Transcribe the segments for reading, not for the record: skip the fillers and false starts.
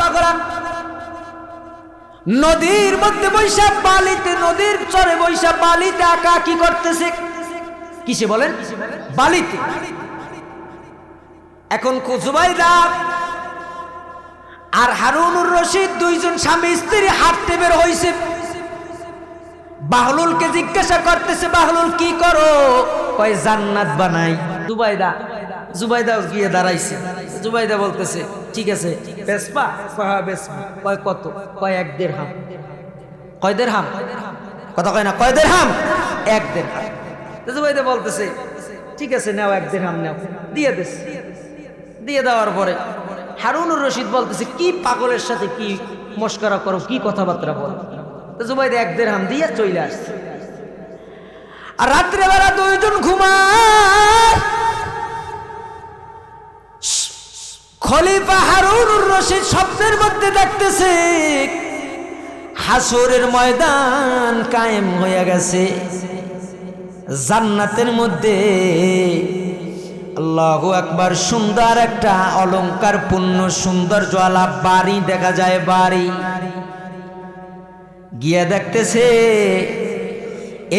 পাগলা নদীর মধ্যে বৈশা বালিতে, নদীর চরে বৈশা বালিতে আঁকা কি করতেছে? কিসে বলেন? বালিতে। এখন জুবাইদা আর হারুনুর রশিদ দুইজন স্বামী স্ত্রী হাঁটতে বের হইছে। বাহলুলকে জিজ্ঞাসা করতেছে, বাহলুল কি করো? কয় জান্নাত বানাই। জুবাইদা গিয়ে দাঁড়াইছে। জুবাইদা বলতেছে ঠিক আছে বেসপা? কয় বেসপা। কয় কত? কয় 1 দিরহাম। কয় দিরহাম? কথা কয় না, কয় দিরহাম? 1 দিরহাম। জুবাইদা বলতেছে ঠিক আছে নাও 1 দিরহাম নাও, দিয়ে দিস। দিয়ে দেওয়ার পরে হারুনুর রশিদ বলতেছে কি পাগলের সাথে কি মস্করা করো, কি কথাবার্তা বলো? তো জুবাইদা 1 দিরহাম দিয়ে চলে আসছে। আর রাত্রেবেলা দুইজন ঘুমায়। খলিফা হারুনুর রশিদ স্বপ্নের মধ্যে দেখতেছে হাসরের ময়দান কায়েম হয়ে গেছে। জান্নাতের মধ্যে আল্লাহু আকবার সুন্দর একটা অলংকার পূর্ণ সুন্দর জ্বালা বাড়ি দেখা যায়। বাড়ি গিয়ে দেখতেছে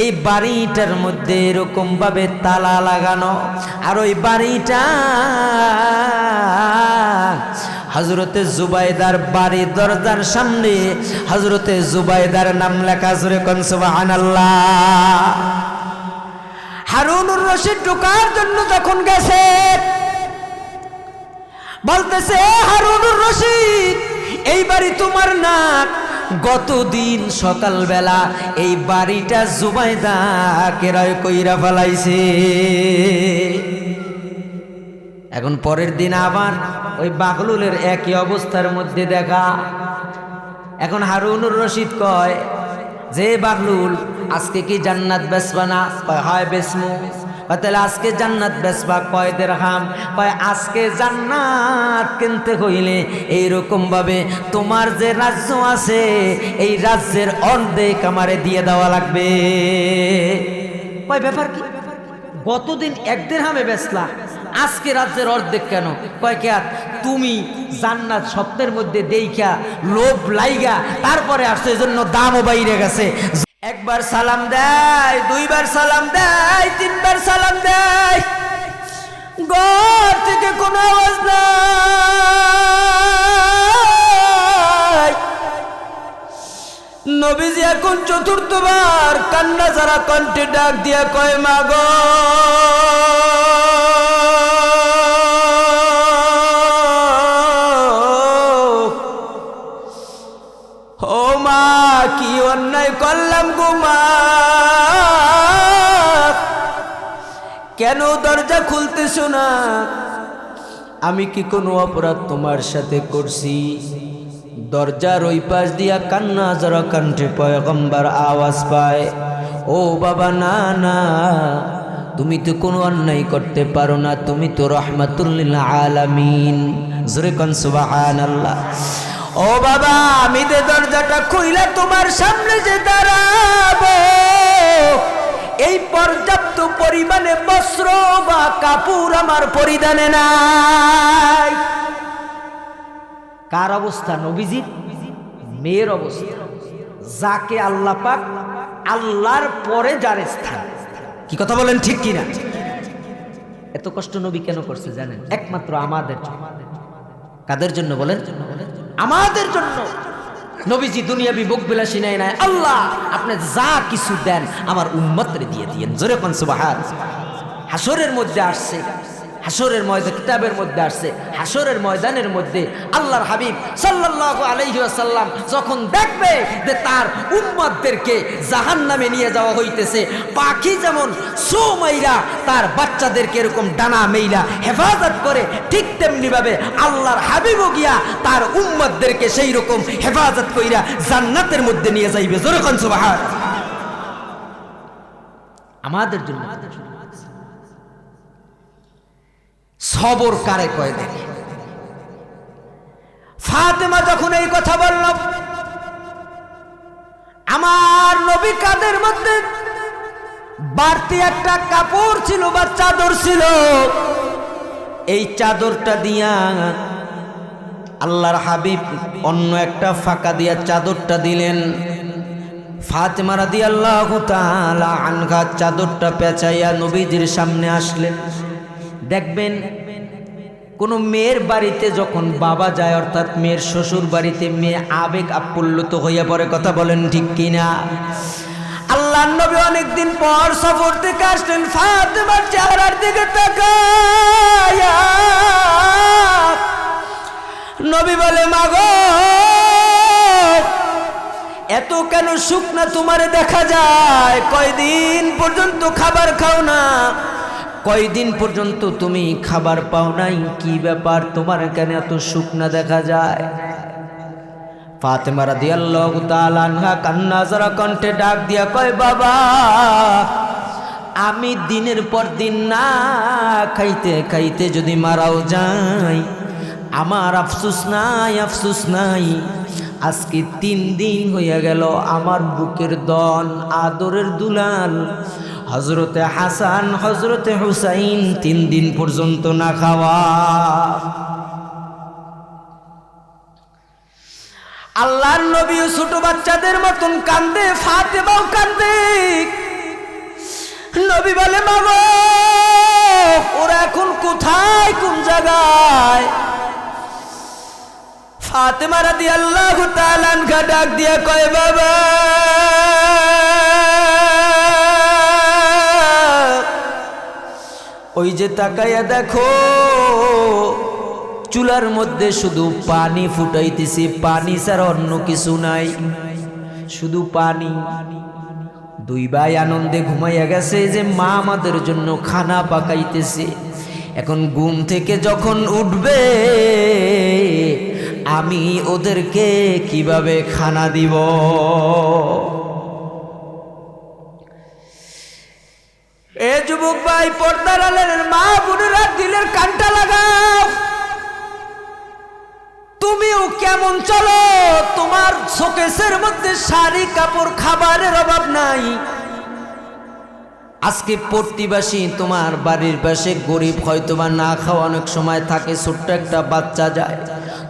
এই বাড়িটার মধ্যে এরকম ভাবে তালা লাগানো, আর ওই বাড়িটা হযরতে জুবাইদার বাড়ির দরজার সামনে হযরতে জুবাইদার নাম লেখা। জোরে কোন সুবহানাল্লাহ। হারুনুর রশিদ ঢোকার জন্য যখন গেছে বলতেছে হারুনুর রশিদ এই বাড়ি তোমার না? গতদিন সকালবেলা এই বাড়িটা জুবাইদা কেরায় কইরা ফেলাইছে। এখন পরের দিন আবার ওই বাকলুলের একই অবস্থার মধ্যে দেখা। এখন হারুনুর রশিদ কয় যে বাকলুল আজকে কি জান্নাত বেচবা না? হয় বেচমু। তাহলে আজকে জান্নাত বেচবা কয় দিরহাম? কয় আজকে জান্নাত কিনতে হইলে এইরকম ভাবে তোমার যে রাজ্য আছে এই রাজ্যের অর্ধেক আমারে দিয়ে দেওয়া লাগবে। কয় ব্যাপার কি? গতদিন 1 দিরহামে বেচলা, আজকে রাজ্যের অর্ধেক কেন? কয় কে তুমি জান্নাত স্বপ্নের মধ্যে দেইখা লোভ লাইগা তারপরে আসছে, এজন্য দামও বাইরে গেছে। 1 বার সালাম দেয়, 2 বার সালাম দেয়, 3 বার সালাম দেয়, ঘর থেকে কোনো আওয়াজ নাই। নবীজি এখন 4র্থ বার কান্না যারা কণ্ঠে ডাক দিয়া কয় মা গো, ও মা কি অন্যায় করলাম গো মা, কেন দরজা খুলতেছো না? আমি কি কোনো অপরাধ তোমার সাথে করছি? দরজার ওই পাশ দিয়া কান্না যারা কণ্ঠে পয়গম্বর আওয়াজ পায়, ও বাবা না না, তুমি তো কোনো অন্যায় করতে পারো না, তুমি তো রহমাতুল লিল আলামিন। জোরে কোন সুবহানাল্লাহ। ও বাবা আমি যে দরজাটা খুইলা তোমার সামনে যে দাঁড়াবো এই পর্যাপ্ত পরিমাণে বস্ত্র বা কাপড় আমার পরিধানে নাই। কার অবস্থা? নবীজির মেয়ের অবস্থা, যাকে আল্লাহ পাক আল্লাহর পরে যার স্থান। কি কথা বলেন ঠিক কিনা? এত কষ্ট নবী কেন করছে জানেন? একমাত্র আমাদের জন্য। কাদের জন্য বলেন? আমাদের জন্য। নবীজি দুনিয়াবি ভোগবিলাসী নাই নাই, আল্লাহ আপনি যা কিছু দেন আমার উম্মতরে দিয়ে দিয়েন। জোরে কোন সুবহানাল্লাহ। হাসরের মধ্যে আসছে, হাসরের ময়দান কিতাবের মধ্যে আসছে, হাসরের ময়দানের মধ্যে আল্লাহর হাবিব সাল্লাল্লাহু আলাইহি ওয়াসাল্লাম যখন দেখবে যে তার উম্মতদেরকে জাহান্নামে নিয়ে যাওয়া হইতেছে, পাখি যেমন সুমাইরা তার বাচ্চাদেরকে এরকম ডানা মেইলা হেফাজত করে, ঠিক তেমনি ভাবে আল্লাহর হাবিবও গিয়া তার উম্মতদেরকে সেই রকম হেফাজত কইরা জান্নাতের মধ্যে নিয়ে যাইবে। জোরে কোন সুবহানাল্লাহ। আমাদের জন্য। সবর কারে কয় দেখে। ফাতেমা যখন এই কথা বলল, আমার নবী কাদের মধ্যে বাড়তি একটা কাপড় ছিল বা চাদর ছিল, এই চাদরটা দিয়া আল্লাহর হাবিব অন্য একটা ফাঁকা দিয়া চাদরটা দিলেন। ফাতেমা রাদিয়াল্লাহু তাআলা আনহা চাদরটা পেঁচাইয়া নবীজির সামনে আসলেন। দেখবেন কোন মেয়ের বাড়িতে যখন বাবা যায়, অর্থাৎ মেয়ের শ্বশুর বাড়িতে, মেয়ে আবেগ আপ্লুত হইয়া পড়ে। কথা বলেন ঠিক কিনা? আল্লাহর নবী অনেকদিন পর সফর থেকে আসলেন, ফাতেমার চেহারার দিকে তাকায়া নবী বলে, মাগো এত কেন শুকনা তোমারে দেখা যায়? কয়দিন পর্যন্ত খাবার খাও না? কয়দিন পর্যন্ত তুমি খাবার পাও নাই? কি ব্যাপার, তোমার কেন এত শুকনা দেখা যায়? ফাতেমা রাদিয়াল্লাহু তাআলা আনহা কান্না জড়া কণ্ঠে ডাক দিয়া কয়, বাবা আমি দিনের পর দিন না খাইতে খাইতে যদি মারাও যাই, আমার আফসোস নাই, আফসোস নাই। আজকে 3 দিন হইয়া গেল আমার বুকের দন, আদরের দুলাল হযরতে হাসান হযরতে হুসাইন 3 দিন পর্যন্ত না খাওয়া। আল্লাহর নবী ছোট বাচ্চাদের মতন কান্দে, ফাতেমাও কান্দে। নবী বলে, মাগো ওরা এখন কোথায়, কোন জায়গায়? ফাতেমা রাদিয়াল্লাহু তাআলা আনহা ডাক দিয়া কয়, বাবা ওই যে তাকাইয়া দেখো, চুলার মধ্যে শুধু পানি ফুটাইতেছি, পানি ছাড়া অন্য কিছু নাই, শুধু পানি। 2 ভাই আনন্দে ঘুমাইয়া গেছে যে মা আমাদের জন্য খানা পাকাইতেছে। এখন ঘুম থেকে যখন উঠবে আমি ওদেরকে কিভাবে খানা দিব? এ যুবক ভাই, পর্দার আড়ালের মা বোনেরা, দিলের কানটা লাগাও। তুমিও কেমন চলো? তোমার শোকেসের মধ্যে শাড়ি কাপড় খাবারের অভাব নাই। আজকে প্রতিবাসী তোমার বাড়ির পাশে গরিব, হয়তোবা না খাওয়া অনেক সময় থাকে, ছোট্ট একটা বাচ্চা যায়,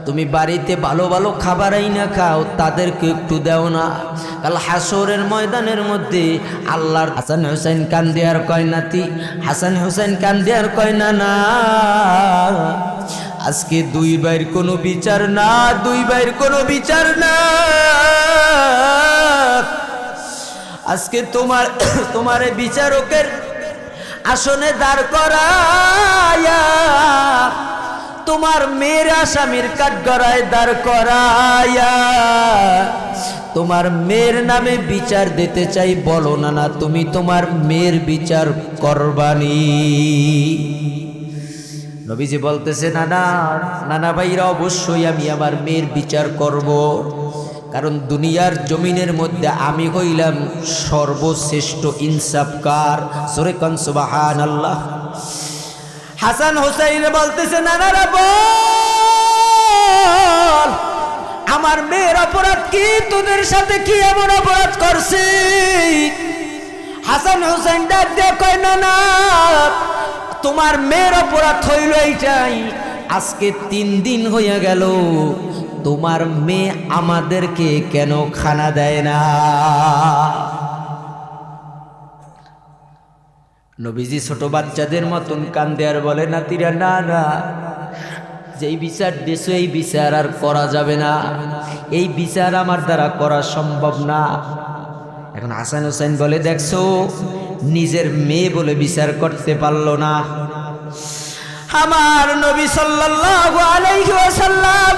তুমি বাড়িতে ভালো ভালো খাবার আইনা খাও, তাদেরকে একটু দাও না? কাল হাসরের ময়দানের মধ্যে আল্লাহর হাসান হুসাইন কান্দে আর কয়, নাতি হাসান হুসাইন কান্দে আর কয়, না না আজকে 2 ভাইয়ের কোনো বিচার না, 2 ভাইয়ের কোনো বিচার না। আজকে তোমার বিচারকের আসনে দাঁড় করায়া, তোমার মেয়ের আসামির কাঠগড়ায় দাঁড় করায়া তোমার মেয়ের নামে বিচার দিতে চাই। বলো না না তুমি তোমার মেয়ের বিচার করবানি? নবীজি বলতেছে, নানা ভাইরা, অবশ্যই আমি আমার মেয়ের বিচার করব, কারণ দুনিয়ার জমিনের মধ্যে আমি হইলাম সর্বশ্রেষ্ঠ ইনসাফকার। সূরা কান সুবহানাল্লাহ। হাসান হুসাইন বলতেছে, নানারা বল আমার মেয়ের অপরাধ কি? তোদের সাথে কি এমন অপরাধ করছি? হাসান হুসাইন ডাক দিয়ে কয়, না তোমার মেয়ের অপরাধ হইল এইটাই, আজকে 3 দিন হইয়া গেল তোমার মেয়ে আমাদেরকে কেন খানা দেয় না? নবীজি ছোট বাচ্চাদের মতন কান্দে আর বলে, নাতিরা না, যেই বিচার দেশে এই বিচার আর করা যাবে না, এই বিচার আমার দ্বারা করা সম্ভব না। এখন হাসান হুসাইন বলে, দেখছো নিজের মেয়ে বলে বিচার করতে পারলো না। আমার নবী সাল্লাল্লাহু আলাইহি ওয়াসাল্লাম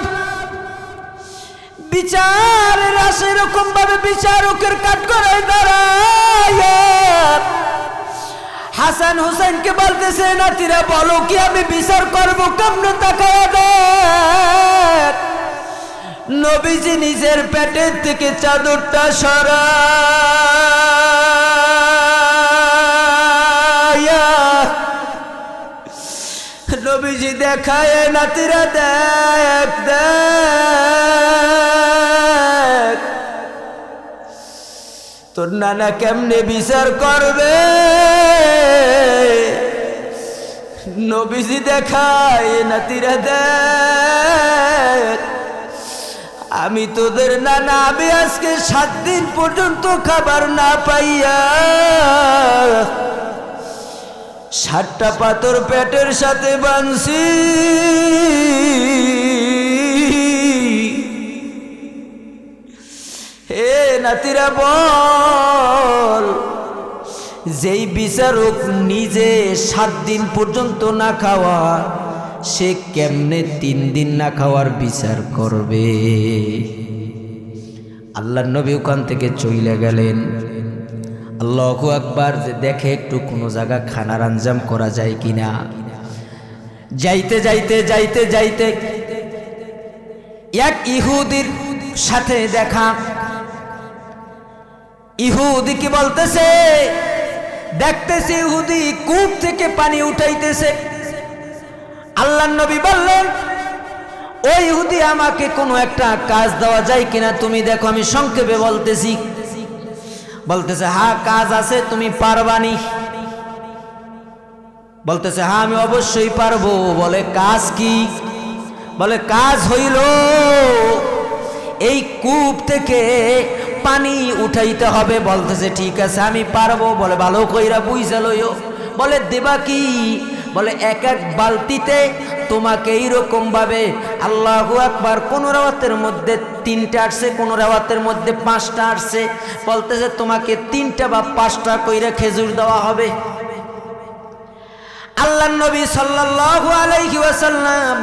বিচারের আসে এরকম ভাবে বিচারকের কাঠগড়ায় দাঁড়ায় হাসান হুসাইনকে বলতেছে, নাতিরা বলো কি আমি বিচার করবো? কেমনে তাকায়া দেখ। নবীজি নিজের পেটের থেকে চাদরটা সরায়া নবীজি দেখায়, নাতিরা দেখ তোর নানা কেমনে বিচার করবে? নবীজি দেখায়, নাতিরা দেখ আমি তোদের নানা, আমি আজকে 7 দিন পর্যন্ত খাবার না পাইয়া 7টা পাথর পেটের সাথে বাঁধছি। হে নাতিরা বল, যেই বিচারক নিজে 7 দিন পর্যন্ত না খাওয়া, সে কেমনে 3 দিন না খাওয়ার বিচার করবে? আল্লাহর নবী ওখান থেকে চলে গেলেন। আল্লাহু আকবার, যে দেখে একটু কোনো জায়গা খানার আঞ্জাম করা যায় কিনা। যাইতে যাইতে যাইতে যাইতে এক ইহুদির সাথে দেখা। ইহুদি কি বলতেছে, দেখতেছে ইহুদি কূপ থেকে পানি উঠাইতেছে। আল্লাহর নবী বললেন, ওই ইহুদি, আমাকে কোনো একটা কাজ দেওয়া যায় কিনা তুমি দেখো, আমি সংক্ষেপে বলতেছি। বলতেছে, হ্যাঁ কাজ আছে, তুমি পারবানি? বলতেছে, হ্যাঁ আমি অবশ্যই পারবো। বলে, কাজ কি? বলে, কাজ হইল এই কূপ থেকে পানি উঠাইতে হবে। বলতেছে, ঠিক আছে আমি পারবো। বলে, ভালো কইরা বুঝা লইও। বলে, দেবা কি? বলে, এক এক বালতিতে তোমাকে এইরকম ভাবে, আল্লাহু আকবার, কোন রাওয়াতের মধ্যে 3টা আসছে, কোন রাওয়াতের মধ্যে 5টা আসছে। বলতেছে, তোমাকে 3টা বা 5টা কইরা খেজুর দেওয়া হবে। আল্লাহর নবী সাল্লাল্লাহু আলাইহি ওয়াসাল্লাম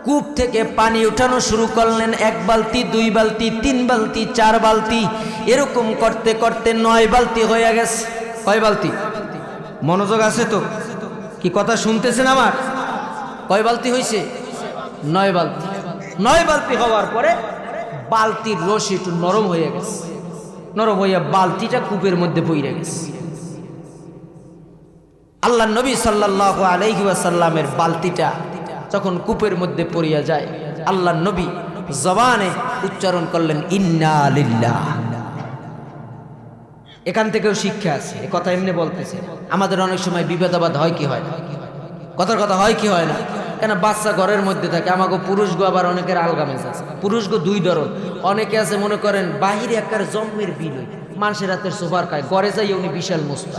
কূপ থেকে পানি উঠানো শুরু করলেন। 1 বালতি, 2 বালতি, 3 বালতি, 4 বালতি, এরকম করতে করতে 9 বালতি হয়ে গেছে। কয় বালতি? মনোযোগ আছে তো? কি কথা শুনতেছেন আমার? কয় বালতি হয়েছে? 9 বালতি। 9 বালতি হওয়ার পরে বালতির রশি একটু নরম হয়ে গেছে। নরম হইয়া বালতিটা কূপের মধ্যে পইড়ে গেছে। আল্লাহর নবী সাল্লাল্লাহু আলাইহি ওয়াসাল্লামের বালতিটা যখন কূপের মধ্যে পড়িয়া যায়, আল্লাহর নবী জবানে উচ্চারণ করলেন, ইন্না লিল্লাহ। এখান থেকেও শিক্ষা আছে। এ কথা এমনি বলতেছে। আমাদের অনেক সময় বিভেদাবাদ হয় কি হয় না? কথার কথা হয় কি হয় না? কেন বাচ্চা ঘরের মধ্যে থাকে। আমাকে পুরুষগো আবার অনেকের আলগামেজ আছে। পুরুষগো 2 ধরন। অনেকে আছে মনে করেন বাহিরে একার জন্মের বিল হই, মানুষের রাতের সোফার খায়, ঘরে যাই উনি বিশাল মোস্তা।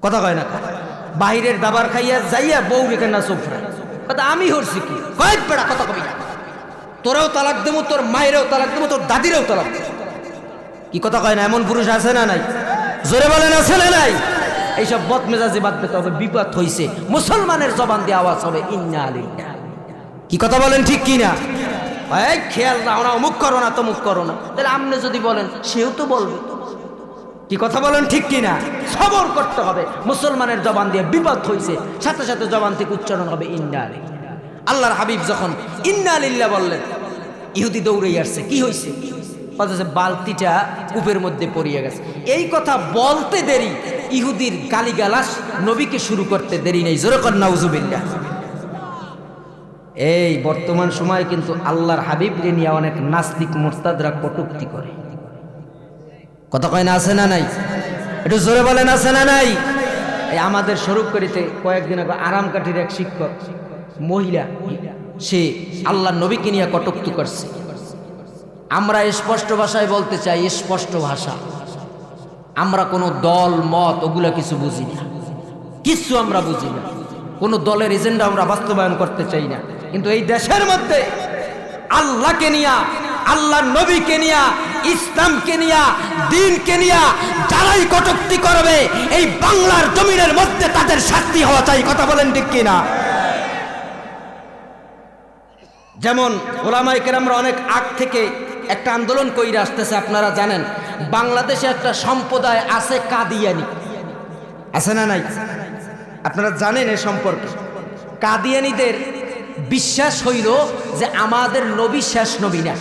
কথা কয় না? বাহিরের দাবার খাইয়া যাইয়া বউ রেখে না সোফরা। কথা আমি হরছি কি? কয় বেড়া কথা কবি না। তোরাও তালাক দেবো, তোর মায়েরও তালাক দেবো, তোর দাদিরও তালাক দেবো। কি কথা কয় না? এমন পুরুষ আছে না নাই? জোরে বলেন, আছে না নাই? এইসব বদমেজাজি বাদ দিতে হবে। বিপদ হইছে, মুসলমানের জবান দিয়ে আওয়াজ হবে, ইন্না লিল্লাহ। কি কথা বলেন, ঠিক কি না? এই খেয়াল রাখো না, অমুক করো না, তমুক করো না। তাহলে আপনি যদি বলেন, সেও তো বলবে। কি কথা বলেন, ঠিক কি না? সবর করতে হবে। মুসলমানের জবান দিয়ে বিপদ হইছে, সাথে সাথে জবান থেকে উচ্চারণ হবে ইন্না লিল্লাহ। আল্লাহর হাবিব যখন ইন্না লিল্লাহ বললেন, ইহুদি দৌড়ে আসছে। কি হয়েছে? বলতেছে, বালতিটা কূপের মধ্যে পড়িয়ে গেছে। এই কথা বলতে দেরি, ইহুদির গালিগালাস নবীকে শুরু করতে দেরি নেই। জোরে কর নাউজুবিল্লাহ। এই বর্তমান সময়ে কিন্তু আল্লাহর হাবিবকে নিয়ে অনেক নাস্তিক মুরতাদরা কটূক্তি করে। কথা কয় না, আছে না নাই? একটু জোরে বলেন, আছে না নাই? এই আমাদের স্বরূপকারীতে কয়েকদিন আগে আরামকাঠির এক শিক্ষক মহিলা, সে আল্লাহর নবীকে নিয়ে কটূক্তি করছে। আমরা স্পষ্ট ভাষায় বলতে চাই, স্পষ্ট ভাষা, আমরা কোনো দল মত ওগুলা কিছু বুঝি না, কিছু আমরা বুঝি না। কোনো দলের এজেন্ডা আমরা বাস্তবায়ন করতে চাই না। কিন্তু এই দেশের মধ্যে আল্লাহকে নিয়া, আল্লাহর নবীকে নিয়া, ইসলামকে নিয়া, দ্বীনকে নিয়া যারাই কটূক্তি করবে, এই বাংলার জমিনের মধ্যে তাদের শাস্তি হওয়া চাই। কথা বলেন ঠিক কিনা? যেমন ওলামায়ে কেরামরা অনেক আগ থেকে একটা আন্দোলন কইরা আসতেছে। আপনারা জানেন বাংলাদেশে একটা সম্প্রদায় আছে কাদিয়ানি, আছে না নাই? আপনারা জানেন এ সম্পর্কে। কাদিয়ানিদের বিশ্বাস হইল যে আমাদের নবী শেষ নবী না।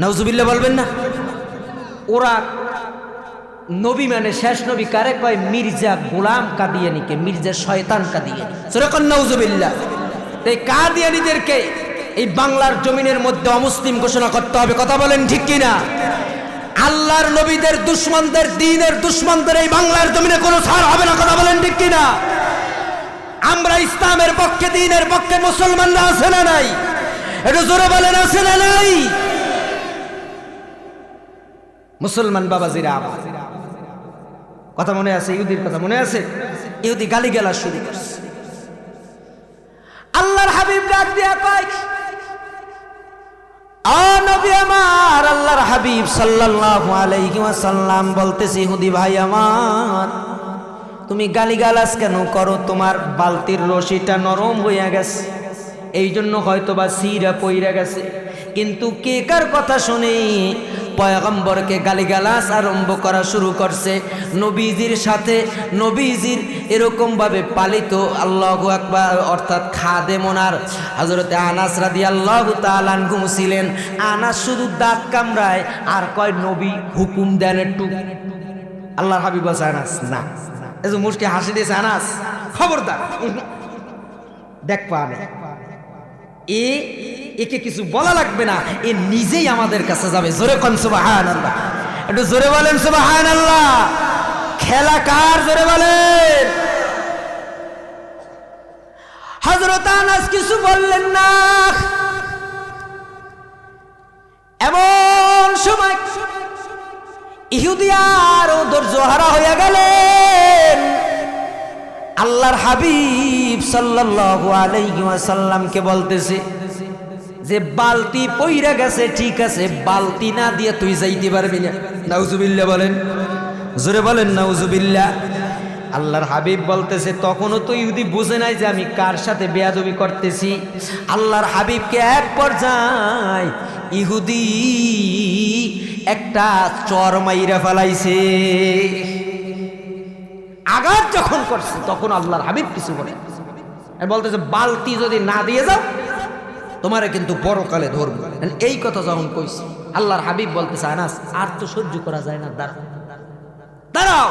নাউজুবিল্লাহ বলবেন না? ওরা নবী মানে শেষ নবী কারে কয়? মির্জা গোলাম কাদিয়ানিকে, মির্জা শয়তান কাদিয়ানি। সেরকম নাউজুবিল্লাহ। এই কাদিয়ানিদেরকে এই বাংলার জমিনের মধ্যে অমুসলিম ঘোষণা করতে হবে। কথা বলেন ঠিক কিনা? আল্লাহর নবীদের দুশ্মনদের, দ্বীনের দুশ্মনদের এই বাংলার জমিনে কোনো ছাড় হবে না। কথা বলেন ঠিক কিনা? আমরা ইসলামের পক্ষে, দ্বীনের পক্ষে মুসলমানরা আছে না নাই? একটু জোরে বলেন আছে না নাই? মুসলমান বাবাজিরা আমার কথা মনে আছে? ইহুদির কথা মনে আছে? ইহুদি গালিগালাজ শুরু করছে। আল্লাহর হাবিব ডাক দিয়া কয়, ও নবী আমার, আল্লাহর হাবিব সাল্লাল্লাহু আলাইহি ওয়াসাল্লাম বলতেছে, ইহুদি ভাই আমার, তুমি গালিগালাজ কেন করো? তোমার বালতির রশিটা নরম হইয়া গেছে, এই জন্য হয়তো বা সিরা পইরা গেছে। কিন্তু কে কার কথা শুনে পয়গম্বরকে গালিগালাজ আরম্ভ করা শুরু করছে? নবীজির সাথে নবীজির এরকম ভাবে পালিত আল্লাহু আকবার অর্থাৎ খাদেম ওনার হযরতে আনাস রাদিয়াল্লাহু তাআলা আনহু ছিলেন। আনাস শুধু দাঁত কামড়ায় আর কয় নবী হুকুম দেন একটু। আল্লাহর হাবিব বলছে আনাস না, এই যে মুষ্টি হাসি দিয়েছে আনাস, খবরদার দেখ পানে একে কিছু বলা লাগবে না, এ নিজেই আমাদের কাছে যাবে। জোরে কোন সুবহানাল্লাহ, একটু জোরে বলেন সুবহানাল্লাহ। খেলা কার? জোরে বলেন। হযরত আনাস কিছু বললেন না। এমন সময় ইহুদি আর ধৈর্যহারা হইয়া গেলেন। আল্লাহর হাবিব সাল্লাল্লাহু আলাইহি ওয়াসাল্লামকে বলতেছে যে বালতি পইরা গেছে, ঠিক আছে, বালতি না দিয়ে তুই যাইতে পারবি না। নাউজুবিল্লাহ বলেন, জোরে বলেন নাউজুবিল্লাহ। আল্লাহর হাবিব বলতেছে, তখনও তো ইহুদি বুঝে নাই যে আমি কার সাথে বেয়াদবি করতেছি। আল্লাহর হাবিবকে এক পর্যায়ে ইহুদি একটা চর মাইরা ফেলাইছে। আঘাত যখন করছে তখন আল্লাহর হাবিব কিছু বলে বলতেছে, বালতি যদি না দিয়ে যাও তোমারে কিন্তু পরকালে ধরবো। এই কথা যখন কইছে আল্লাহর হাবিব বলতেছে, আনাস আর তো সহ্য করা যায় না, দাঁড়াও।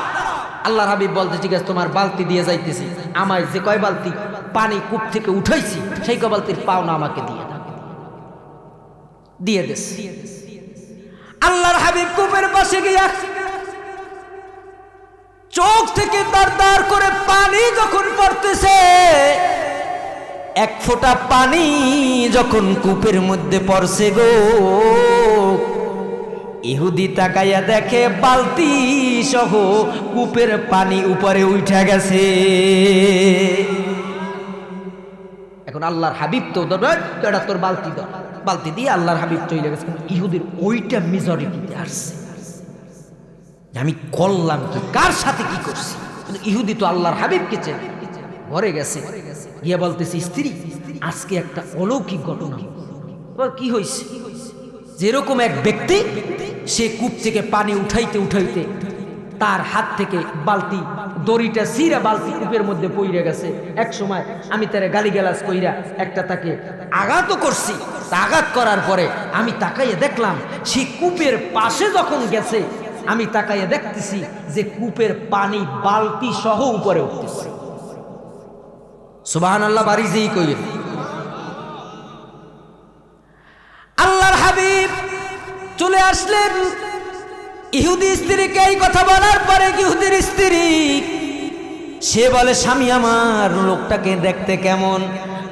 আল্লাহর হাবিব বলতে, ঠিক আছে, তোমার বালতি দিয়ে যাইতেছি। আমার যে কয় বালতি পানি কূপ থেকে উঠাইছি সেই কয় বালতির পাওনা আমাকে দিয়ে দেস। আল্লাহর হাবিব কূপের পাশে গিয়া চোখ থেকে দাঁড় দাঁড় করে পানি যখন পড়তেছে, এক ফোঁটা পানি যখন কূপের মধ্যে পড়ছে গো, ইহুদি তাকাইয়া দেখে বালতি সহ কূপের পানি উপরে উঠে গেছে। এখন আল্লাহর হাবিব তো এটা তোর বালতি দাও, বালতি দিয়ে আল্লাহর হাবিব চলে গেছে। ইহুদির ওইটা মেজরিটিতে আসছে, আমি করলাম কি, কার সাথে কি করছি। ইহুদি তো আল্লাহর হাবিবকে চেনে, ঘরে গেছে গিয়া বলতেছে, স্ত্রী আজকে একটা অলৌকিক ঘটনা। কি হয়েছে? যেরকম এক ব্যক্তি সে কূপ থেকে পানি উঠাইতে উঠাইতে তার হাত থেকে বালতি দড়িটা ছিঁড়া বালতি কূপের মধ্যে পইরা গেছে। এক সময় আমি তারে গালিগালাজ কইরা একটা তাকে আঘাতও করছি। আঘাত করার পরে আমি তাকাইয়ে দেখলাম সে কূপের পাশে যখন গেছে, আমি তাকাইয়ে দেখতেছি যে কূপের পানি বালতি সহ উপরে উঠতেছে। সুবহানাল্লাহ বাড়ি যেই কইলেন। আল্লাহর হাবিব চলে আসলেন। ইহুদি স্ত্রীকে এই কথা বলার পরে ইহুদির স্ত্রী সে বলে, স্বামী আমার, লোকটাকে দেখতে কেমন?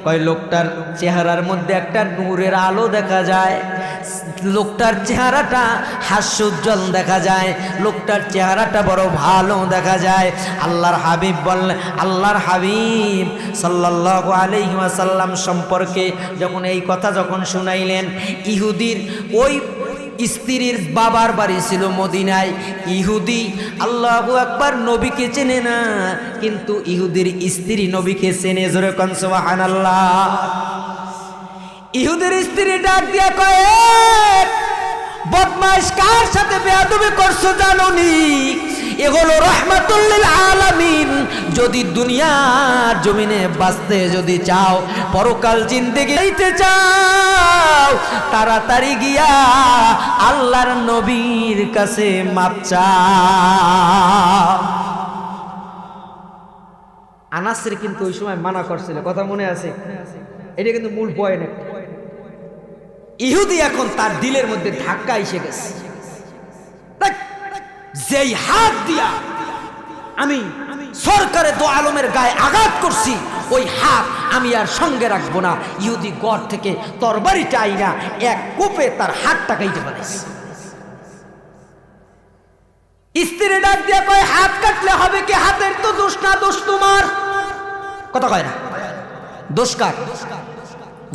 কয়, লোকটার চেহারার মধ্যে একটা নূরের আলো দেখা যায়, লোকটার চেহারাটা হাস্যোজ্জ্বল দেখা যায়, লোকটার চেহারাটা বড় ভালো দেখা যায়। আল্লাহর হাবিব বললেন, আল্লাহর হাবিব সাল্লাল্লাহু আলাইহি ওয়াসাল্লাম সম্পর্কে যখন এই কথা যখন শুনাইলেন, ইহুদির ওই স্ত্রীর বাবার বাড়ি ছিল মদিনায়। ইহুদি আল্লাহু আকবার নবীকে চেনে না, কিন্তু ইহুদির স্ত্রী নবীকে চেনে। জোরে কোন সুবহানাল্লাহ। ইহুদির স্ত্রী ডাক দিয়া কয়, বদমাশ, কার সাথে বেয়াদবি করছো জানোনি? এগুলো রাহমাতুল লিল আলামিন। যদি দুনিয়ার জমিনে বাঁচতে যদি চাও, পরকাল জিন্দেগি দিতে চাও, তাড়াতাড়ি গিয়া আল্লাহর নবীর কাছে মাপ চাও। আনাসের কিন্তু ওই সময় মানা করছিল, কথা মনে আছে? এটা কিন্তু মূল পয়েন্ট। ইহুদি এখন তার দিলের মধ্যে ধাক্কা এসে গেছে। যেই হাত দিয়া আমি সরকারে দো আলমের গায়ে আঘাত করছি, ওই হাত আমি আর সঙ্গে রাখবো না। ইহুদি ঘর থেকে তরবারিটা আইনা এক কোপে তার হাতটা কাইতে পারিস। স্ত্রী ডাক দিয়ে কয়, হাত কাটলে হবে কি? হাতের তো দোষ না, দোষ তোমার। কথা কয় না, দোষ কার?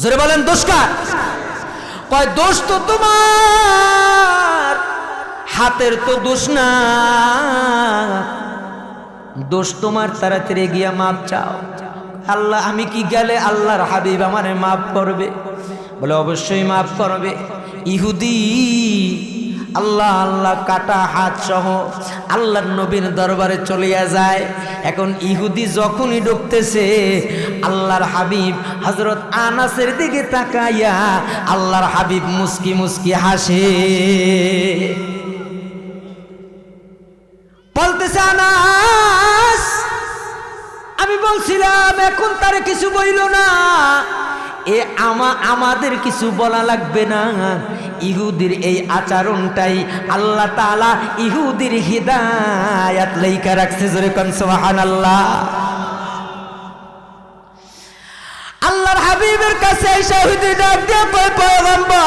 জোরে বলেন, দোষ কার? কয়, দোষ তো তোমার, হাতের তো দোষ না, দোষ তোমার। তাড়াতাড়ি গিয়া মাপ চাও। আল্লাহ, আমি কি গেলে আল্লাহর হাবিব আমারে মাফ করবে? বলে, অবশ্যই মাফ করবে। ইহুদি আল্লাহ আল্লাহ কাটা হাত সহ আল্লাহর নবীর দরবারে চলিয়া যায়। এখন ইহুদি যখনই ঢুকতেছে, আল্লাহর হাবিব হযরত আনাসের দিকে তাকাইয়া আল্লাহর হাবিব মুস্কি মুস্কি হাসে। বলতেছে, আনাস, আমি বলছিলাম এখন তারে কিছু বইল না, এ আমাদের কিছু বলা লাগবে না। ইহুদির এই আচরণটাই আল্লাহ তাআলা ইহুদির হিদায়াত লেখা রাখছে। জোরে কোন সুবহানাল্লাহ। আল্লাহর হাবিবের কাছে এসে ইহুদি ডাক দিয়ে কয়, পয়গম্বর,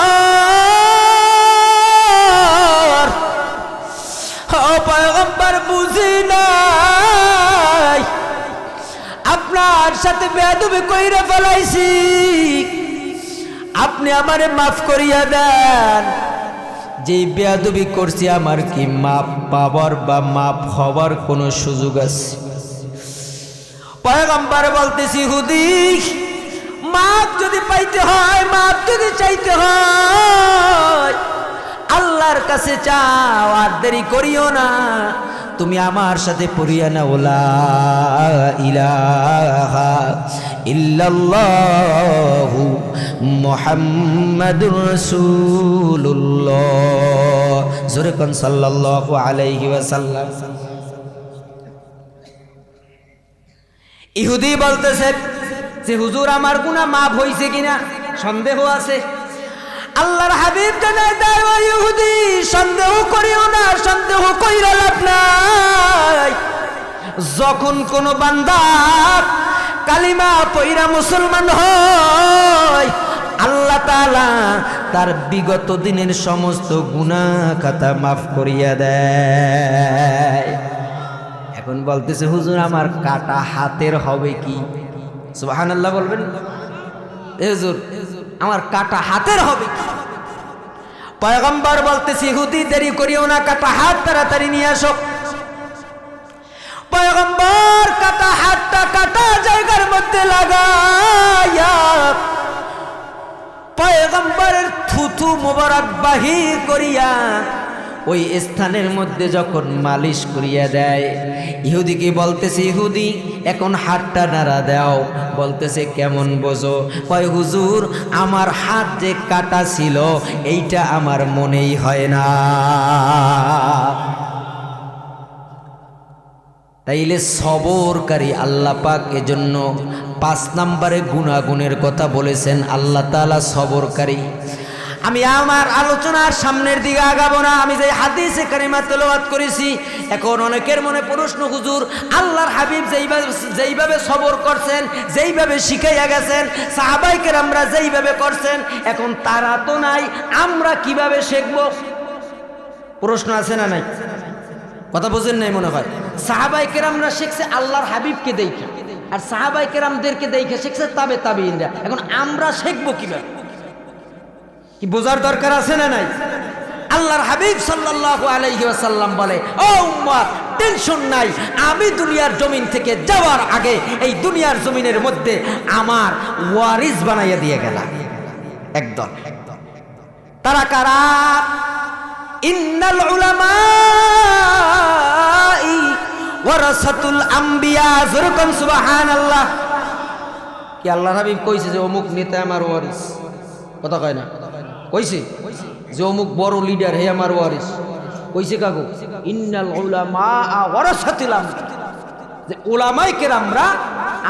ও পয়গম্বর, বুঝি নাই আপনার সাথে বেয়াদবি কইরা ফেলাইছি, আপনি আমারে মাফ করিয়া দেন। যে বেয়াদবি করছি আমার কি মাপ পাবার বা মাপ হবার কোনো সুযোগ আছে? পয়গম্বর বলতেছি, ইহুদি, মাপ যদি পাইতে হয়, মাপ যদি চাইতে হয়, আল্লাহর কাছে চাও, আর দেরি করিও না। তুমি আমার সাথে পড়িয়া নাও, লা ইলাহা ইল্লাল্লাহু মুহাম্মাদুর রাসূলুল্লাহ। জোরে কোন সাল্লাল্লাহু আলাইহি ওয়াসাল্লাম। ইহুদি বলতেছে যে, হুজুর, আমার গুনাহ মাফ হইছে কিনা সন্দেহ আছে। আল্লাহর হাবিব জানায় দেয়, ও ইহুদি, সন্দেহ করিও না, সন্দেহ কইরা লাভ নাই। যখন কোন বান্দা কালিমা পয়রা মুসলমান হয়, আল্লাহ তাআলা তার বিগত দিনের সমস্ত গুনাহ খাতা মাফ করিয়া দেয়। এখন বলতেছে, হুজুর, আমার কাটা হাতের হবে কি? সুবহানাল্লাহ বলবেন। হুজুর, আমার কাটা হাতের হবে কি? পয়গম্বর বলতেছি, ইহুদি, দেরি করিও না, কাটা হাত তাড়াতাড়ি নিয়ে আসো। পয়গম্বর কাটা হাতটা কাটা জায়গার মধ্যে লাগাইয়া পয়গম্বরের থুথু মোবারক বাহির করিয়া ওই স্থানের মধ্যে যখন মালিশ করিয়া দেয়, ইহুদিকে বলতেছে, ইহুদি, এখন হাতটা নাড়া দাও। বলতেছে, কেমন বোঝো? কয়, হুজুর, আমার হাত যে কাটা ছিল এইটা আমার মনেই হয় না। তাইলে সবরকারী আল্লাহ পাক এজন্য 5 নম্বরে গুনাহগুনের কথা বলেছেন। আল্লাহ তাআলা সবরকারী। আমি আমার আলোচনার সামনের দিকে আগাবো না। আমি যে হাদিসে কারিমা তেলাওয়াত করেছি, এখন অনেকের মনে প্রশ্ন, হুজুর, আল্লাহর হাবিব যেইভাবে সবর করছেন, যেইভাবে শিখাইয়া গেছেন, সাহাবায়ে কেরামরা যেইভাবে করছেন, এখন তারা তো নাই, আমরা কিভাবে শিখব? প্রশ্ন আছে না নাই? কথা বুঝেন নাই মনে হয়। সাহাবায়ে কেরামরা শিখছে আল্লাহর হাবিবকে দেখে, আর সাহাবায়ে কেরামদেরকে দেখে শিখছে তাবেঈনরা। এখন আমরা শিখবো কিভাবে? কি বোঝার দরকার আছে না নাই? আল্লাহর হাবিব সাল্লাল্লাহু আলাইহি ওয়াসাল্লাম বলে, ও উম্মত, টেনশন নাই, আমি দুনিয়ার জমিন থেকে যাওয়ার আগে এই দুনিয়ার জমিনের মধ্যে আমার ওয়ারিস বানাইয়া দিয়ে গেলাম একদল। তারা কারা? ইন্নাল উলামা ওয়ারাসাতুল আম্বিয়া। যুরকুম সুবহানাল্লাহ। কি আল্লাহর হাবিব কইছে যে অমুক নেতা আমার ওয়ারিস? কথা কয় না? কইছে যে অমুক বড় লিডার হে আমার ওয়ারিস? কইছে কাগো? ইন্নাল উলামা ওয়ারাসাতুল আম্বিয়া, যে উলামায়ে কেরামরা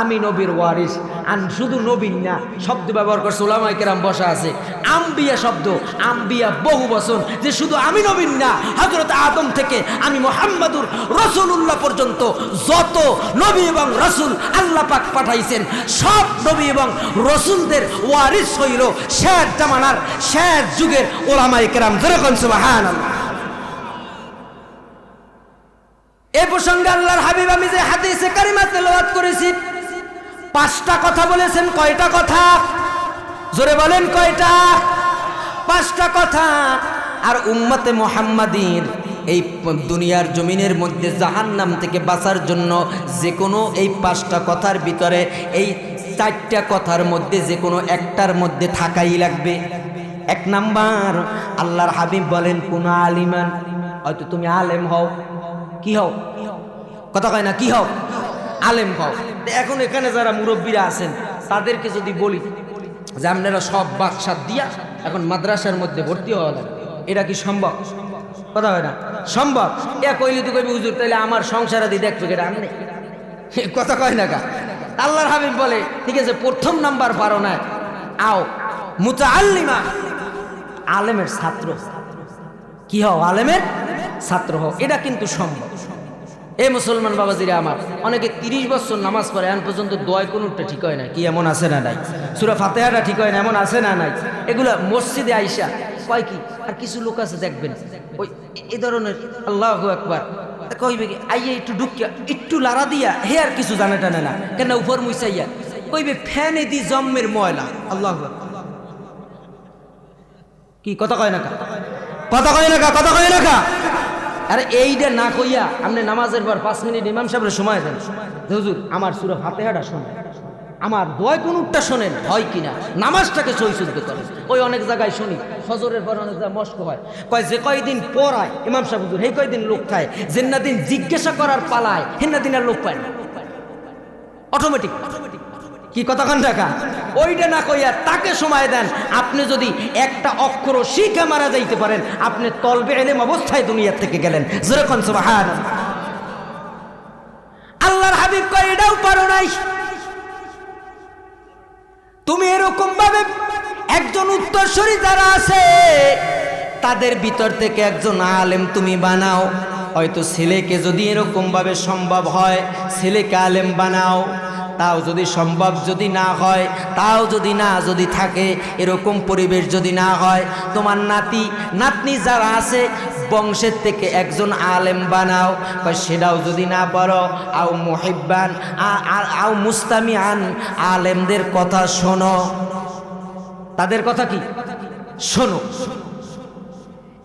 আমি নবীর ওয়ারিস। আর শুধু নবীন না, শব্দ ব্যবহার করছে, উলামায়ে কেরাম বসা আছে, আম্বিয়া শব্দ, আম্বিয়া বহু বচন, যে শুধু আমি নবীন না, হযরত আদম থেকে আমি মুহাম্মাদুর রাসূলুল্লাহ পর্যন্ত যত নবী এবং রাসূল আল্লাহ পাক পাঠাইছেন, সব নবী এবং রাসূলদের ওয়ারিস হইল শেষ জামানার শেষ যুগের উলামায়ে কেরাম। যেরকম সুবহানাল্লাহ। এই প্রসঙ্গে আল্লাহর হাবিব আমি যে হাদিসে কারিমা তেলাওয়াত করেছি, 5টা কথা বলেছেন। কয়টা কথা? জোরে বলেন কয়টা? 5টা কথা। আর উম্মতে মুহাম্মাদীর এই দুনিয়ার জমিনের মধ্যে জাহান্নাম থেকে বাঁচার জন্য যে কোনো এই 5টা কথার ভিতরে এই 4টা কথার মধ্যে যে কোনো একটার মধ্যে থাকাই লাগবে। 1 নাম্বার, আল্লাহর হাবিব বলেন কোন আলিমান, হয়তো তুমি আলেম হও, কি হও? কথা কয় না, কি হও? আলেম হও। এখন এখানে যারা মুরব্বীরা আছেন তাদেরকে যদি বলি যে আপনারা সব বাদশাহ দিয়া এখন মাদ্রাসার মধ্যে ভর্তি হওয়া লাগে, এটা কি সম্ভব? কথা হয় না, সম্ভব? এ কইলে তো কইবি হুজুর তাইলে আমার সংসার দিয়ে দেখবে এটা আমনে, কথা কয় না কা? আল্লাহর হাবিব বলে ঠিক আছে, 1ম নাম্বার পারো না, আও মুতাআল্লিমা, আলেমের ছাত্র। কি হও? আলেমের ছাত্র হও। এটা কিন্তু সম্ভব। এই মুসলমান বাবাজিরা আমার, অনেকে 30 বছর নামাজ পড়ে, এখন পর্যন্ত দোয়া কোনটা ঠিক হয় না, কি এমন আছে না নাই? সূরা ফাতিহাটা ঠিক হয় না, এমন আছে না নাই? এগুলা মসজিদে আইসা কয় কি? আর কিছু লোক আছে দেখবেন ওই এই ধরনের আল্লাহু আকবার কইবে কি, আইয়া একটু ঢুকিয়া একটু লাড়া দিয়া হে আর কিছু জানে টানে না, কেন উপর মুইসাইয়া কইবে ফ্যানে দি জম্মের ময়লা। আল্লাহু আকবার। কি কথা কয় না কা? কথা কয় না কা? কথা কয় না কা? আরে এইটা না কইয়া আপনি নামাজের পর 5 মিনিট ইমাম সাহেবের সময় দেন, হুজুর আমার সূরা ফাতিহাটা শোনেন, আমার দোয়া কোনটা শোনেন, হয় কিনা, নামাজটাকে সহিশুদ্ধ করেন। ওই অনেক জায়গায় শুনি ফজরের পর অনেক জায়গায় মস্ক হয়, কয় যে কয়দিন পড়ায় ইমাম সাহেব হুজুর সেই কয়দিন লোক খায়, যে না দিন জিজ্ঞাসা করার পালায় হেনা দিন আর লোক পায় না, অটোমেটিক। কি কতক্ষণ টাকা? ওইটা না কইয়া তাকে সময় দেন। আপনি যদি একটা অক্ষর শিখে মারা যাইতে পারেন, আপনি তলবে ইলম অবস্থায় দুনিয়া থেকে গেলেন। যেরকম সুবহানাল্লাহ। আল্লাহর হাবিব কয় এটাও পারো নাই, তুমি এরকম ভাবে একজন উত্তরসূরি যারা আছে তাদের ভিতর থেকে একজন আলেম তুমি বানাও। হয়তো ছেলেকে যদি এরকম ভাবে সম্ভব হয় ছেলেকে আলেম বানাও, তাও যদি সম্ভব যদি না হয়, তাও যদি থাকে এরকম পরিবেশ যদি না হয়, তোমার নাতি নাতনি যারা আছে বংশের থেকে একজন আলেম বানাও। সেটাও যদি না পারো, আও মুহিব্বান আও মুস্তামিআন, আলেমদের কথা শোনো। তাদের কথা কি শোনো।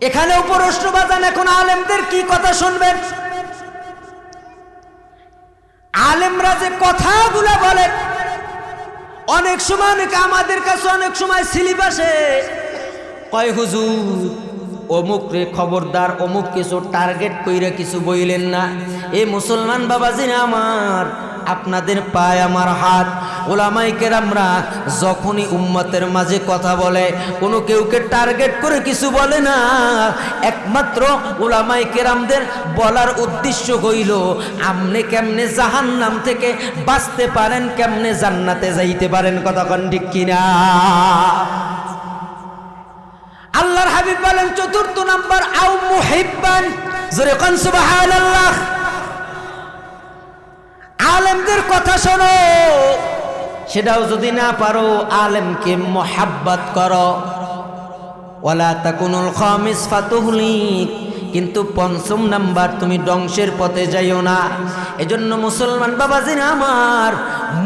এখানেও প্রশ্ন বাজান, এখন আলেমদের কি কথা শুনবেন? আলেমরা যে কথাগুলো বলে, অনেক সময় আমাদের কাছে অনেক সময় স্লিপ আসে, কয় হুজুর অমুক রে খবরদার, অমুক কিছু টার্গেট কইরা কিছু বইলেন না। এ মুসলমান বাবাজিরা আমার, আপনাদের পায়ে আমার হাত। উলামায়ে কেরামরা যখনই উম্মতের মাঝে কথা বলে, কোনো কেউকে টার্গেট করে কিছু বলে না। একমাত্র উলামায়ে কেরামদের বলার উদ্দেশ্য হইল আপনি কেমনে জাহান্নাম থেকে বাঁচতে পারেন, কেমনে জান্নাতে যাইতে পারেন। কথা কোন ঠিক কিনা? আল্লাহর হাবিব বলেন 4th নাম্বার, আও মুহিব্বান। জোরে কোন সুবহানাল্লাহ। আলেমদের কথা শোনো, সেটাও যদি না পারো আলেমকে মোহাব্বত করো। ওয়ালা তাকুনুল খামিস ফাতুহলিক, কিন্তু 5ম নাম্বার তুমি ধ্বংসের পথে যাইও না। এজন্য মুসলমান বাবাজিরা আমার,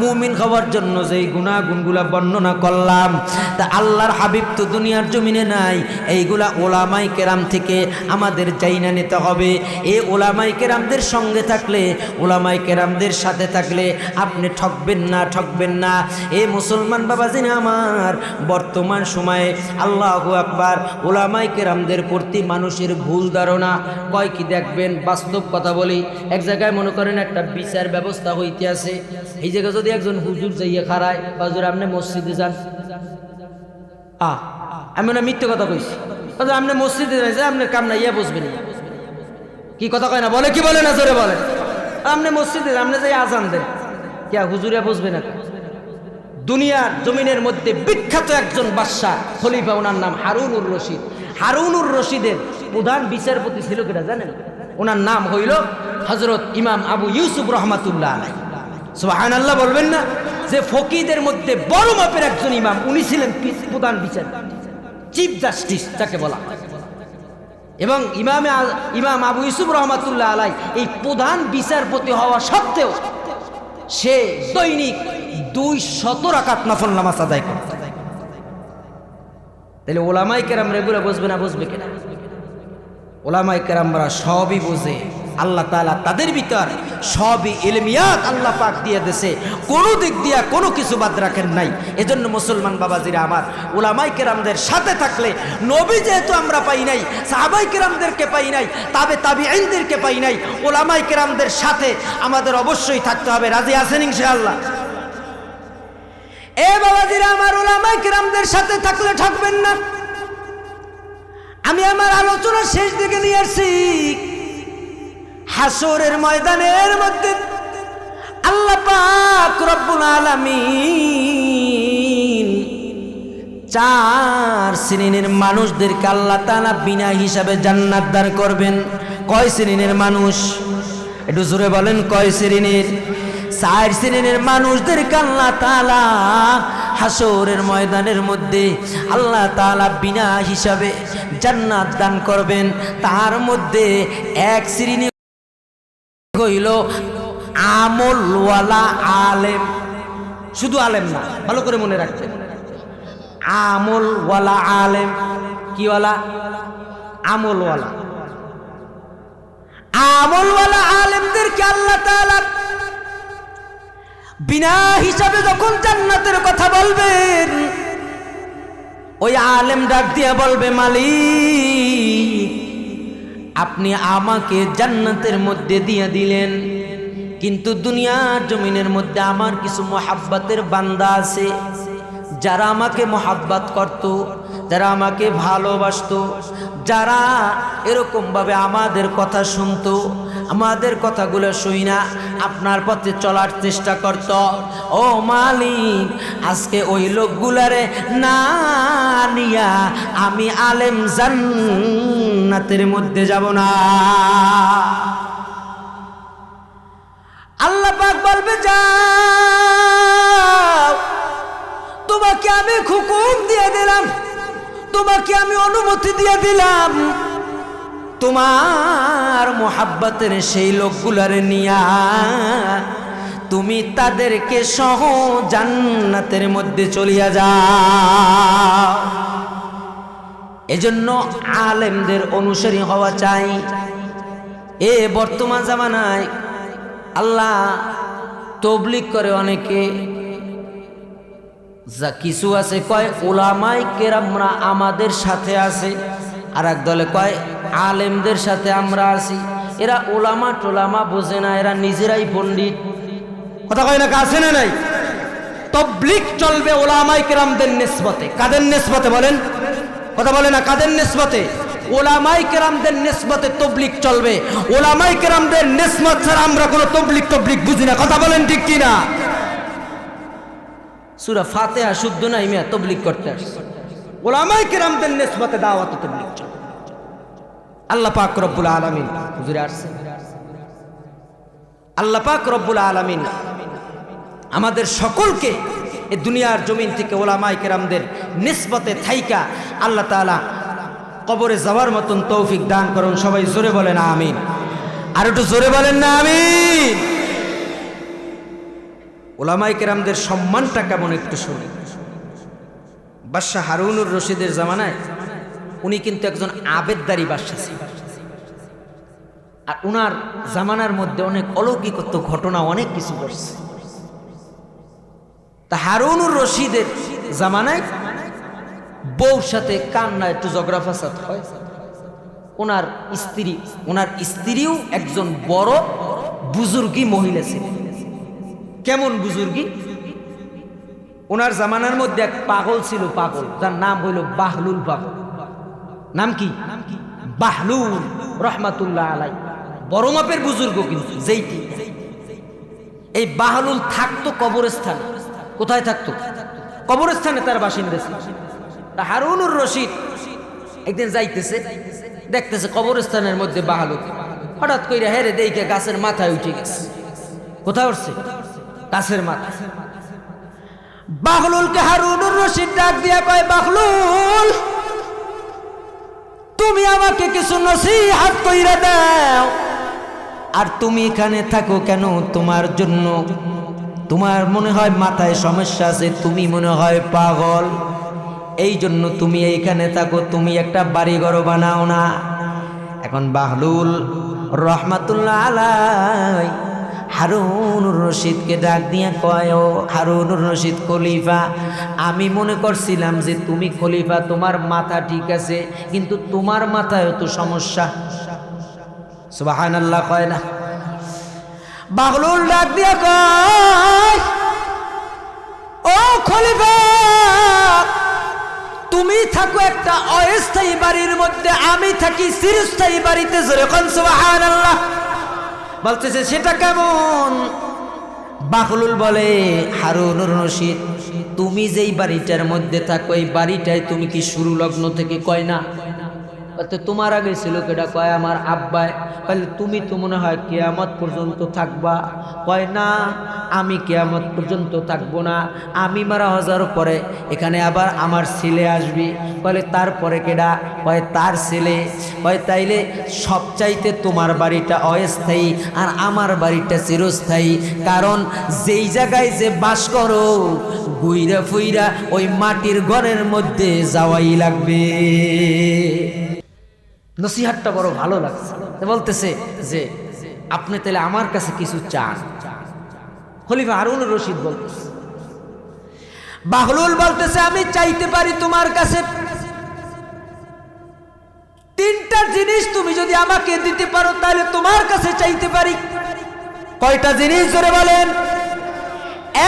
মুমিন হওয়ার জন্য যেই গুণাগুণগুলা বর্ণনা করলাম, তা আল্লাহর হাবিব তো দুনিয়ার জমিনে নাই, এইগুলা ওলামায়ে কেরাম থেকে আমাদের জাইনা নিতে হবে। এই ওলামায়ে কেরামদের সঙ্গে থাকলে, ওলামায়ে কেরামদের সাথে থাকলে আপনি ঠকবেন না, ঠকবেন না। এ মুসলমান বাবাজিরা আমার, বর্তমান সময়ে আল্লাহু আকবার, ওলামায়ে কেরামদের প্রতি মানুষের ভুল ধারণা কয় কি দেখবেন। বাস্তব কথা বলি, এক জায়গায় মনে করেন একটা বিচার ব্যবস্থা হইতে আছে, এই জায়গায় যদি একজন হুজুর যাইয়া খাড়ায়, হুজুর আপনি মসজিদে যান, আমি না মিথ্যে কথা কইছি, আপনি মসজিদে যাই, আপনার কাম না, ইয়া বসবেন। কি কথা কয় না? বলে কি বলে না? জোরে বলে। আপনি মসজিদে আপনি যাই আজান দেন, কে হুজুরে বুঝবে না? দুনিয়ার জমিনের মধ্যে বিখ্যাত একজন বাদশা খলিফা, ওনার নাম হারুনুর রশিদ। হারুনুর রশিদের প্রধান বিচারপতি ছিল কিনা জানেন? ওনার নাম হইল হযরত ইমাম আবু ইউসুফ রহমাতুল্লাহ আলাইহি। সুবহানাল্লাহ বলবেন না? যে ফকিদের মধ্যে বড় মাপের একজন ইমাম, উনি ছিলেন প্রধান বিচারপতি, চিফ জাস্টিস যাকে বলা। এবং ইমাম আবু ইউসুফ রহমাতুল্লাহ আলাইহি এই প্রধান বিচারপতি হওয়া সত্ত্বেও সে দৈনিক 200 রাকাত নফল নামাজ আদায় করত। তাহলে ওলামায়ে কেরাম রেগুলা বুঝবে না? বুঝবে কিনা? ওলামায়ে কেরামরা সবই বুঝে। আল্লাহ তাআলা তাদের ভিতর সবই ইলমিয়াত আল্লাহ পাক দিয়ে দেশে, কোনো দিক দিয়া কোনো কিছু বাদ রাখেন নাই। এজন্য মুসলমান বাবাজিরা আমার, ওলামায়ে কেরামদের সাথে থাকলে, নবী যেহেতু আমরা পাই নাই, সাহাবায়ে কেরামদেরকে পাই নাই, তাবিঈনদেরকে পাই নাই, ওলামায়ে কেরামদের সাথে আমাদের অবশ্যই থাকতে হবে। রাজি আছেন ইনশাআল্লাহ? এ বাবাজিরা আমার, ওলামায়ে কেরামদের সাথে থাকলে ঠকবেন না। আমি আমার আলোচনা শেষ দিকে নিয়ে আসছি। হাসরের ময়দানের মধ্যে আল্লাহ পাক রব্বুল আলামিন 4 শ্রেণীর মানুষদেরকে আল্লাহ তাআলা বিনা হিসাবে জান্নাত দান করবেন। কয় শ্রেণীর মানুষ? একটু জোরে বলেন, কয় শ্রেণীর? 4 শ্রেণীর মানুষদেরকে আল্লাহ তাআলা হাসরের ময়দানের মধ্যে আল্লাহ তাআলা বিনা হিসাবে জান্নাত দান করবেন। তার মধ্যে এক শ্রেণী হইল আমলওয়ালা আলেম। শুধু আলেম না, ভালো করে মনে রাখবেন, আমলওয়ালা আলেম। কিওয়ালা? আমলওয়ালা। আমলওয়ালা আলেমদেরকে আল্লাহ তাআলা বিনা হিসাবে যখন জান্নাতের কথা বলবেন, ওই আলেম ডাক দিয়ে বলবে, মালিক আপনি আমাকে জান্নাতের মধ্যে দিয়ে দিলেন, কিন্তু দুনিয়ার জমিনের মধ্যে আমার কিছু মুহাব্বতের বান্দা আছে, যারা আমাকে মুহাব্বত করত, যারা আমাকে ভালোবাসতো, যারা এরকম ভাবে আমাদের কথা শুনতো, আমাদের কথাগুলো শুই না আপনার পথে চলার চেষ্টা করত। ও মালিক, আজকে ওই লোকগুলারে না নিয়া আমি আলেম জান্নাতের মধ্যে যাব না। আল্লাহ পাক বলবে, যাও, তোমাকে আমি হুকুম দিয়ে দিলাম, তোমাকে আমি অনুমতি দিয়ে দিলাম, তোমার মুহাব্বতের সেই লোকগুলারে নিয়া তুমি তাদেরকে সহ জান্নাতের মধ্যে চলিয়া যাও। এজন্য আলেমদের অনুসারী হওয়া চাই। এ বর্তমান জামানায় আল্লাহ তবলিগ করে অনেকে, যা কিছু আছে কয় উলামায়ে কেরামরা আমাদের সাথে আছে, আর এক দলে কয় আলেমদের সাথে আমরা আছি। এরা ওলামা টোলামা বোঝে না, এরা নিজেরাই পণ্ডিত। কথা কয় না? আছে না নাই? তবলিগ চলবে ওলামায়ে কেরামদের নিসবতে। কাদের নিসবতে বলেন? কথা বলে না, কাদের নিসবতে? ওলামায়ে কেরামদের নিসবতে তবলিগ চলবে। ওলামায়ে কেরামদের নিসবত ছাড়া আমরা কোনো তবলিগ বুঝি না। কথা বলেন ঠিক কিনা? সূরা ফাতিহা শুদ্ধ না, ইমিয়া তবলিগ করতে আসছে। ওলামায়ে কেরামদের নিসবতে দাওয়াত তবলিগ চলবে। আল্লাহ পাক রব্বুল আলামিন, হুজুরে আসছে, আল্লাহ পাক রব্বুল আলামিন আমাদের সকলকে এই দুনিয়ার জমিন থেকে ওলামায়ে কেরামদের নিসবতে থাইকা আল্লাহ তাআলা কবরে যাওয়ার মতন তৌফিক দান করুন। সবাই জোরে বলেন আমিন। আর একটু জোরে বলেন না আমিন। ওলামায়ে কেরামদের সম্মানটা কেমন একটু শুনি। বাদশা হারুনুর রশিদের জামানায় উনি কিন্তু একজন আবেদদারি বাদশা ছিলেন, আর উনার জামানার মধ্যে অনেক অলৌকিকত্ব ঘটনা অনেক কিছু ঘটছে। তা হারুনুর রশিদের জামানায় বউর সাথে কান্না একটু ঝগড়া ফাসাদ হয়। ওনার স্ত্রীও একজন বড় বুজুর্গী মহিলা ছিলেন। কেমন বুজুর্গী? ওনার জামানার মধ্যে এক পাগল ছিল, পাগল, যার নাম হইল বাহলুল পাগল। নাম কি? বাহলুল রহমাতুল্লাহ আলাইহি। বড় মাপের বুজুর্গ, কিন্তু যেইটি এই বাহলুল থাকতো কবরস্থানে। কোথায় থাকতো? কবরস্থানে তার বাসিন্দা ছিল। হারুনুর রশিদ একদিন যাইতেছে, দেখতেছে কবরস্থানের মধ্যে বাহলুল। হঠাৎ কইরা হেরে দেখে গাছের মাথায় উঠে গেছে। কোথায় উঠছে? গাছের মাথা। বাহলুলকে হারুনুর রশিদ ডাক দিয়া কয়, বাহলুল তুমি আমাকে কিছু নসিহত কইরা দাও। আর তুমি এখানে থাকো কেন? তোমার জন্য, তোমার মনে হয় মাথায় সমস্যা আছে, তুমি মনে হয় পাগল, এই জন্য তুমি এইখানে থাকো, তুমি একটা বাড়িঘর বানাও না। এখন বাহলুল রহমাতুল্লাহ আলাই হারুনুর রশিদকে ডাক দিয়া কয়, ও হারুনুর রশিদ খলিফা, আমি মনে করছিলাম যে তুমি খলিফা, তোমার মাথা ঠিক আছে, কিন্তু তোমার মাথায়ও তো সমস্যা। সুবহানাল্লাহ কয় না? বাহলুল ডাক দিয়া কয়, ও খলিফা, তুমি থাকো একটা অস্থায়ী বাড়ির মধ্যে, আমি থাকি চিরস্থায়ী বাড়িতে। যেরকম সুবহানাল্লাহ বলতেছে, সেটা কেমন? বাহলুল বলে, হারুনুর রশিদ তুমি যেই বাড়িটার মধ্যে থাকো, এই বাড়িটায় তুমি কি শুরু লগ্ন থেকে? কয় না। তোমার আগে ছিল কেটা? কয় আমার আব্বায়। তাহলে তুমি তো মনে হয় কিয়ামত পর্যন্ত থাকবা। কয় না, আমি কিয়ামত পর্যন্ত থাকবো না, আমি মারা হওয়ার পরে এখানে আবার আমার ছেলে আসবি। বলে তারপরে কেডা? কয় তার ছেলে। কয় তাইলে সবচাইতে তোমার বাড়িটা অস্থায়ী আর আমার বাড়িটা চিরস্থায়ী, কারণ যেই জায়গায় যে বাস করো গুইরা ফুইরা ওই মাটির ঘরের মধ্যে যাওয়াই লাগবে। নসিহাতটা বড় ভালো লাগছে। বলতেছে যে আপনি তাহলে আমার কাছে কিছু চান? খলিফা হারুনুর রশিদ বলতেছে। বাহলুল বলতেছে, আমি চাইতে পারি তোমার কাছে তিনটা জিনিস, তুমি যদি আমাকে দিতে পারো তাহলে তোমার কাছে চাইতে পারি। কয়টা জিনিস জোরে বলেন?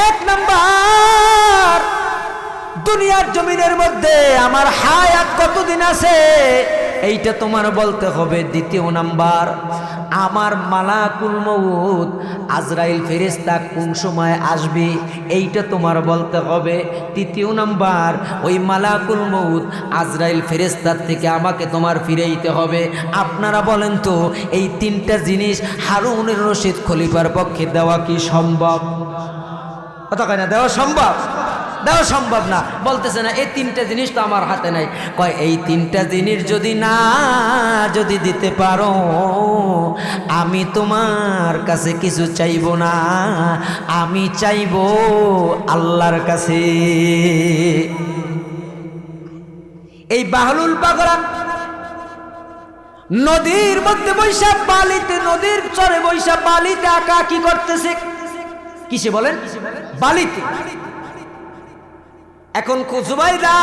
এক নাম্বার, দুনিয়ার জমিনের মধ্যে আমার হায়াত কতদিন আছে এইটা তোমার বলতে হবে। দ্বিতীয় নাম্বার, আমার মালাকুল মউত আজরাইল ফেরেশতা কোন সময় আসবে এইটা তোমার বলতে হবে। তৃতীয় নাম্বার, ওই মালাকুল মউত আজরাইল ফেরেশতার থেকে আমাকে তোমার ফিরাইতে হবে। আপনারা বলেন তো, এই তিনটা জিনিস হারুনুর রশিদ খলিফার পক্ষে দেওয়া কি সম্ভব? কথা কয় না? দেওয়া সম্ভব? দেওয়া সম্ভব না। বলতেছে না, এই তিনটা জিনিস তো আমার হাতে নাই। কয় এই তিনটা জিনিস যদি দিতে পারো, আমি তোমার কাছে কিছু চাইব না, আমি চাইব আল্লাহর কাছে। এই বাহলুল পাগলা নদীর মধ্যে বৈশা বালিতে, নদীর চরে বৈশা বালিতে আঁকা কি করতেছে? কিসে বলেন? বালিতে। এখন জুবাইদা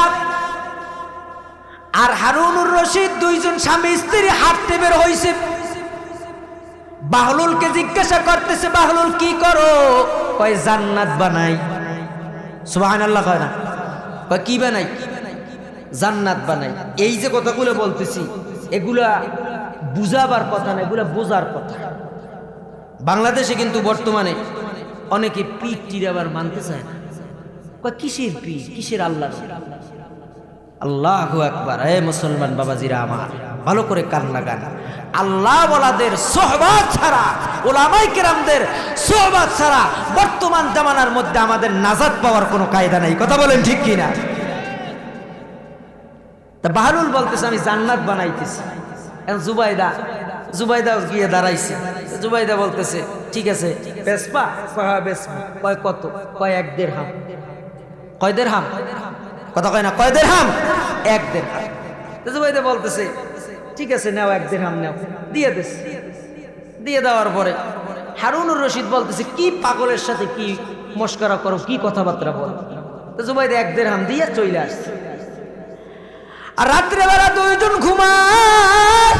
আর হারুনুর রশিদ দুইজন স্বামী স্ত্রী হাঁটতে বের হইছে। বাহলুলকে জিজ্ঞাসা করতেছে, বাহলুল কি করো? কয় জান্নাত বানাই। সুবহানাল্লাহ কয় না? কয় কি বানাই? জান্নাত বানাই। এই যে কথাগুলো বলতেছি এগুলা বুঝাবার কথা না, এগুলা বোঝার কথা। বাংলাদেশে কিন্তু বর্তমানে অনেকে পীর টির আবার মানতে চায় না। কিসের পীর, কিসের আল্লাহ? আল্লাহু আকবার। হে মুসলমান বাবাজিরা আমার, ভালো করে কান লাগান। আল্লাহ ওয়ালাদের সোহবত ছাড়া, উলামায়ে কেরামদের সোহবত ছাড়া বর্তমান জামানার মধ্যে আমাদের নাজাত পাওয়ার কোনো কায়দা নাই। কথা বলেন ঠিক কিনা? তা বাহলুল বলতেছে আমি জান্নাত বানাইতেছি। এখন জুবাইদা গিয়ে দাঁড়াইছে। জুবাইদা বলতেছে ঠিক আছে, বেসপা? কয় বেসপা। কয় কত? কয় 1 দিরহাম। কয় দিরহাম? কথা কয় না? কয় দিরহাম? 1 দিরহাম। জুবাইদা বলতেছে ঠিক আছে, নাও 1 দিরহাম নাও। দিয়ে দিস। দিয়ে দেওয়ার পরে হারুনুর রশিদ বলতেছে কি পাগলের সাথে কি মস্করা করো, কি কথাবার্তা বলো? তো জুবাইদা 1 দিরহাম দিয়ে চলে আসছে। আর রাত্রেবেলা দুইজন ঘুমায়।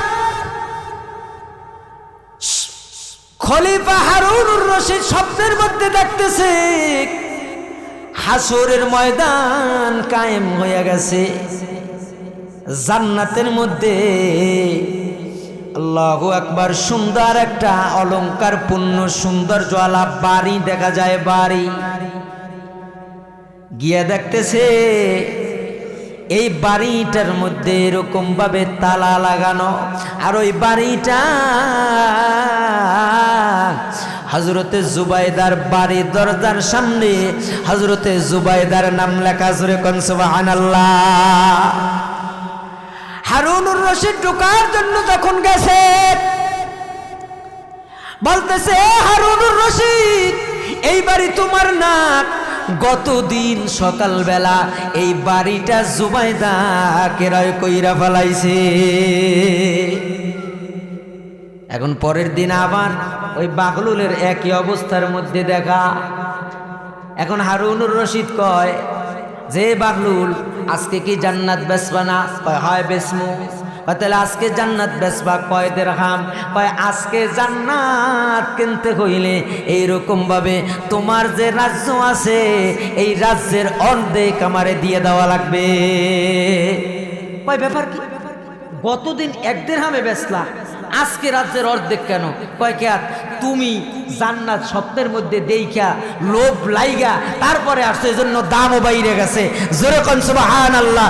খলিফা হারুনুর রশিদ স্বপ্নের মধ্যে দেখতেছে হাসরের ময়দান কায়েম হয়ে গেছে। জান্নাতের মধ্যে আল্লাহু আকবার। সুন্দর একটা অলংকার পূর্ণ সৌন্দর্য আলা বাড়ি দেখা যায়। বাড়ি গিয়া দেখতেছে এই বাড়িটার মধ্যে এরকম ভাবে তালা লাগানো, আর ওই বাড়িটা হযরতে জুবাইদার বাড়ির দরজার সামনে হযরতে জুবাইদার নাম লেখা। জোরে কোন সুবহানাল্লাহ। হারুনুর রশিদ ঢোকার জন্য যখন গেছে, বলতেছে হারুনুর রশিদ এই বাড়ি তোমার না, গতদিন সকালবেলা এই বাড়িটা জুবাইদা কেরায় কইরা ফেলাইছে। এখন পরের দিন আবার ওই বাকলুলের একই অবস্থার মধ্যে দেখা। এখন হারুনুর রশিদ কয় যে বাকলুল আজকে কি জান্নাত বেচবা না? হয় বেচমু। তাহলে আজকে জান্নাত বেচবা কয় দিরহাম? কয় আজকে জান্নাত কিনতে হইলে এইরকম ভাবে তোমার যে রাজ্য আছে এই রাজ্যের অর্ধেক আমারে দিয়ে দেওয়া লাগবে। কয় ব্যাপার কি? গতদিন 1 দিরহামে বেচলা, আজকে রাজ্যের অর্ধেক কেন? কয় কে তুমি জান্নাত স্বপ্নের মধ্যে দেইখা লোভ লাইগা তারপরে আসছে, এজন্য দামও বাইরে গেছে। জোরে কোন সুবহানাল্লাহ।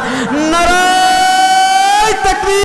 নারায়ে তাকবীর।